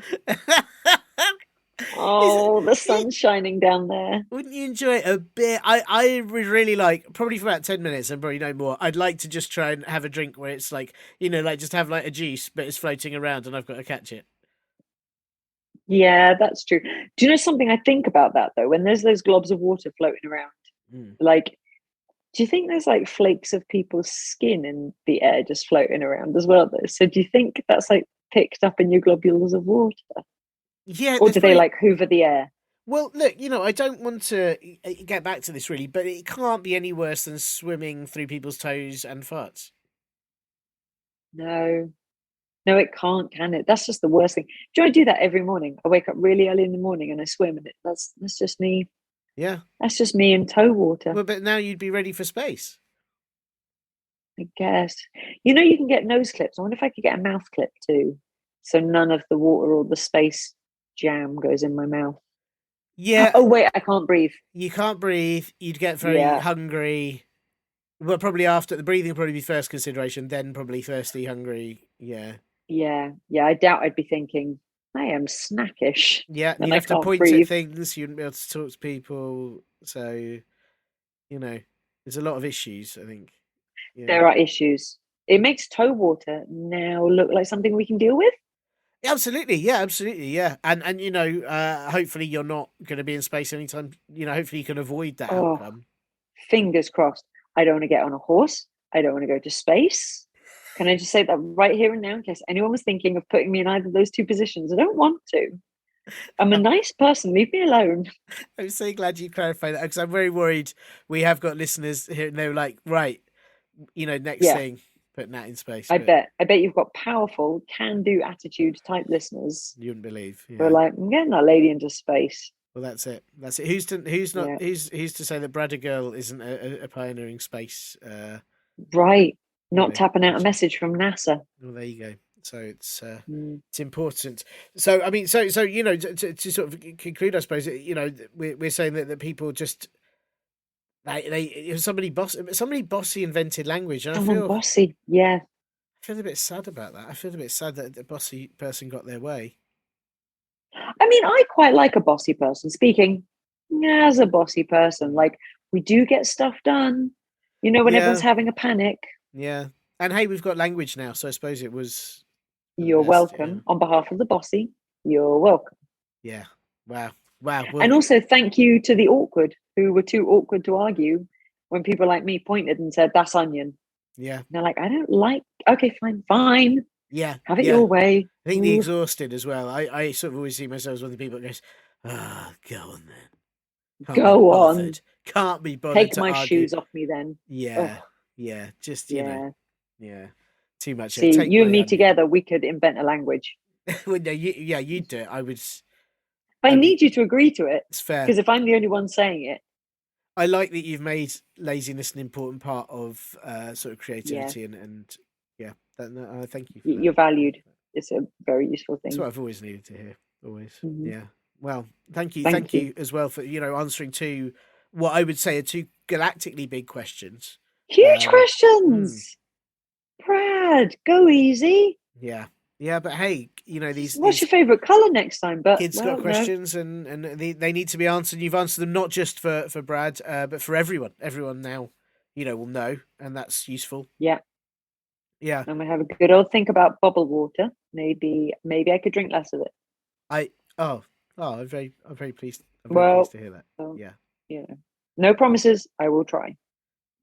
Oh, the sun's shining down there. Wouldn't you enjoy it a bit? I would really like, probably for about 10 minutes and probably no more. I'd like to just try and have a drink where it's like, like just have like a juice, but it's floating around and I've got to catch it. Yeah, that's true. Do you know something I think about that though? When there's those globs of water floating around, like, do you think there's like flakes of people's skin in the air just floating around as well though? So do you think that's like picked up in your globules of water? Yeah. Or do they like hoover the air? Well, look, I don't want to get back to this really, but it can't be any worse than swimming through people's toes and farts. No. No, it can't, can it? That's just the worst thing. Do I do that every morning? I wake up really early in the morning and I swim, and that's just me. Yeah. That's just me in toe water. Well, but now you'd be ready for space. I guess. You can get nose clips. I wonder if I could get a mouth clip too, so none of the water or the space jam goes in my mouth. Yeah. Oh wait, I can't breathe. You can't breathe. You'd get very hungry. Well, probably after the breathing would probably be first consideration, then probably thirsty, hungry. Yeah. Yeah. I doubt I'd be thinking, I am snackish. Yeah, and you'd have to point breathe. at things. You wouldn't be able to talk to people. So, there's a lot of issues, I think. Yeah. There are issues. It makes toe water now look like something we can deal with. Absolutely, yeah, and hopefully you're not going to be in space anytime. Hopefully you can avoid that outcome. Fingers crossed. I don't want to get on a horse. I don't want to go to space. Can I just say that right here and now, in case anyone was thinking of putting me in either of those two positions? I don't want to. I'm a nice person. Leave me alone. I'm so glad you clarified that, because I'm very worried we have got listeners here and they're like, right, next thing. Put Nat in space. I bet you've got powerful, can-do attitude type listeners. You wouldn't believe. Yeah. We're like, I'm getting that lady into space. Well, that's it. Who's to say that Bradder Girl isn't a pioneering space? Right. Not tapping out a message from NASA. Well, there you go. So it's important. So I mean, so to sort of conclude, I suppose we're saying that people just. Somebody bossy invented language, and Someone bossy, yeah. I feel a bit sad about that. I feel a bit sad that the bossy person got their way. I mean, I quite like a bossy person. Speaking as a bossy person, like, we do get stuff done. When everyone's having a panic. Yeah, and hey, we've got language now, so I suppose it was. You're welcome. On behalf of the bossy, you're welcome. Yeah. Wow. Well, and also thank you to the awkward who were too awkward to argue when people like me pointed and said, that's onion. Yeah. And they're like, I don't like, okay, fine. Yeah. Have it your way. I think the exhausted as well. I sort of always see myself as one of the people that goes, go on then. Can't be bothered Take to my argue. shoes off me then. Yeah, Ugh. yeah. Just you know, yeah. Too much. See, Take you and my me onion. together, we could invent a language. Well, no, you'd do it. I would. But I I'd be- need you to agree to it, It's fair. because if I'm the only one saying it, I like that you've made laziness an important part of sort of creativity and yeah. Thank you. For that. you're valued. It's a very useful thing. That's what I've always needed to hear. Always. Mhm. Yeah. Well, thank you. Thank Thank you as well for answering two what I would say are two galactically big questions. Huge questions. Brad, go easy. Yeah. Yeah, but hey, these What's your favourite colour next time? But kids got questions and they need to be answered. You've answered them not just for Brad, but for everyone. Everyone now, will know, and that's useful. Yeah. Yeah. I'm gonna have a good old think about bubble water. Maybe I could drink less of it. I'm very pleased. I'm very pleased to hear that. Yeah. No promises. I will try.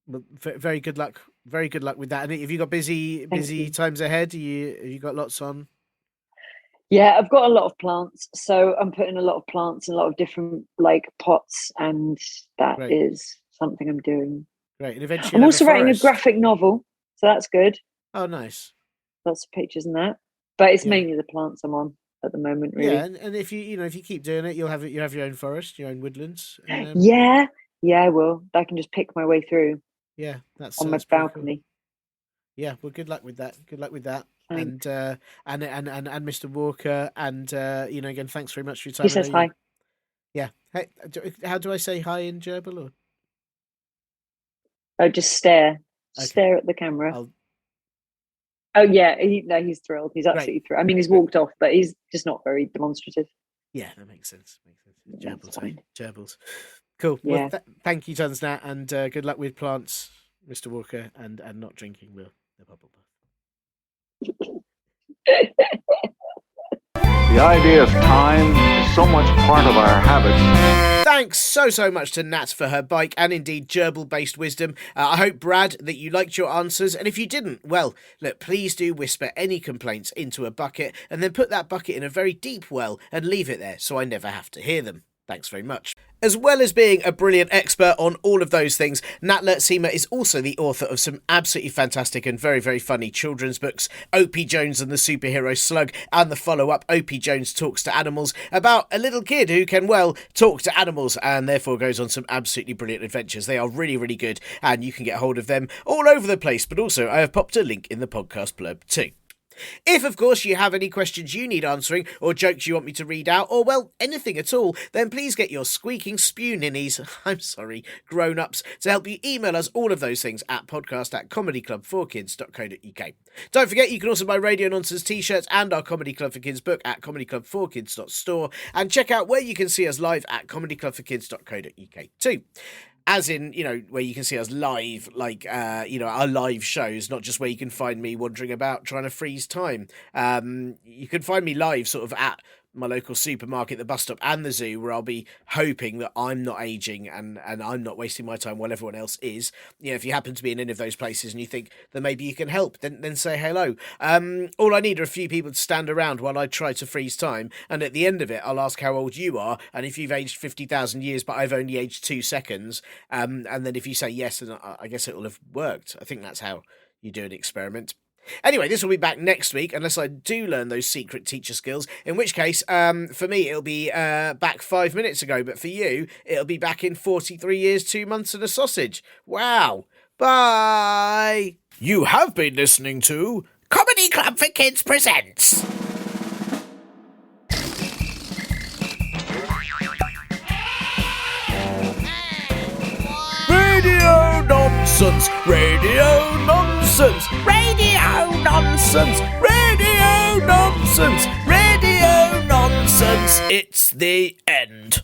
Well, very good luck. Very good luck with that. And have you got busy times ahead? Have you got lots on? Yeah, I've got a lot of plants, so I'm putting a lot of plants in a lot of different pots, and that is something I'm doing. Great. And eventually, I'm also writing a graphic novel, so that's good. Oh, nice. Lots of pictures and that, but it's mainly the plants I'm on at the moment. Really. Yeah, and if you keep doing it, you'll have your own forest, your own woodlands. And, yeah, I will. I can just pick my way through. Yeah, that's on my balcony. Cool. Yeah, well, good luck with that. Good luck with that. Thanks. And Mr. Walker, and again, thanks very much for your time. He says hi. Yeah. Hey, how do I say hi in Gerbil? Or? Oh, just stare. Okay. Stare at the camera. Oh yeah, he's thrilled. He's absolutely thrilled. I mean, he's walked off, but he's just not very demonstrative. Yeah, that makes sense. Gerbils. Cool. Yeah. Well, thank you, tons, Nat, and good luck with plants, Mr. Walker, and not drinking the bubble bath. The idea of time is so much part of our habits. Thanks so much to Nat for her bike and indeed gerbil-based wisdom. I hope, Brad, that you liked your answers, and if you didn't, well, look, please do whisper any complaints into a bucket and then put that bucket in a very deep well and leave it there so I never have to hear them. Thanks very much. As well as being a brilliant expert on all of those things, Nat Luurtsema is also the author of some absolutely fantastic and very, very funny children's books, Opie Jones and the Superhero Slug, and the follow-up, Opie Jones Talks to Animals, about a little kid who can, well, talk to animals and therefore goes on some absolutely brilliant adventures. They are really, really good, and you can get hold of them all over the place, but also I have popped a link in the podcast blurb too. If, of course, you have any questions you need answering, or jokes you want me to read out, or, well, anything at all, then please get your squeaking spew ninnies, grown-ups, to help you email us all of those things at podcast@comedyclub4kids.co.uk. Don't forget, you can also buy Radio Nonsense t-shirts and our Comedy Club for Kids book at comedyclub4kids.store, and check out where you can see us live at comedyclubforkids.co.uk too. As in, where you can see us live, like, our live shows, not just where you can find me wandering about trying to freeze time. You can find me live sort of at my local supermarket, the bus stop, and the zoo, where I'll be hoping that I'm not aging and I'm not wasting my time while everyone else is. If you happen to be in any of those places and you think that maybe you can help, then say hello. All I need are a few people to stand around while I try to freeze time, and at the end of it, I'll ask how old you are, and if you've aged 50,000 years, but I've only aged 2 seconds, and then if you say yes, then I guess it will have worked. I think that's how you do an experiment. Anyway, this will be back next week, unless I do learn those secret teacher skills, in which case, for me, it'll be back 5 minutes ago, but for you, it'll be back in 43 years, 2 months and a sausage. Wow. Bye. You have been listening to Comedy Club for Kids Presents. Radio nonsense, radio nonsense, radio nonsense, radio nonsense, radio nonsense. It's the end.